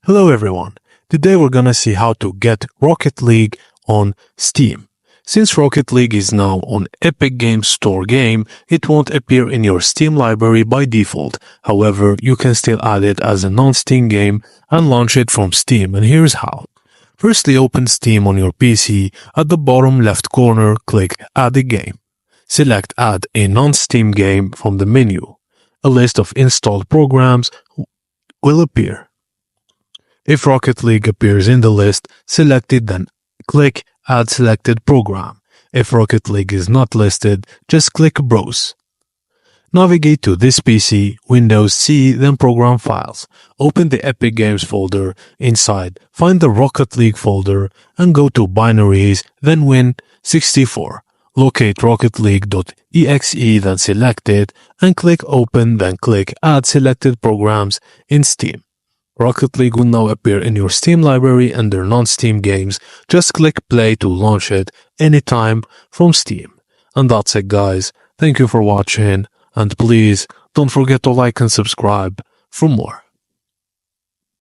Hello everyone, today we're gonna see how to get Rocket League on Steam. Since Rocket League is now on Epic Games Store game, it won't appear in your Steam library by default. However, you can still add it as a non-Steam game and launch it from Steam, and here's how. Firstly, open Steam on your PC. At the bottom left corner, click Add a Game. Select Add a non-Steam game from the menu. A list of installed programs will appear. If Rocket League appears in the list, select it, then click Add Selected Program. If Rocket League is not listed, just click Browse. Navigate to this PC, Windows C, then Program Files. Open the Epic Games folder. Inside, find the Rocket League folder and go to Binaries, then Win64. Locate rocketleague.exe, then select it and click Open, then click Add Selected Programs in Steam. Rocket League will now appear in your Steam library under non-Steam games. Just click play to launch it anytime from Steam. And that's it guys. Thank you for watching and please don't forget to like and subscribe for more.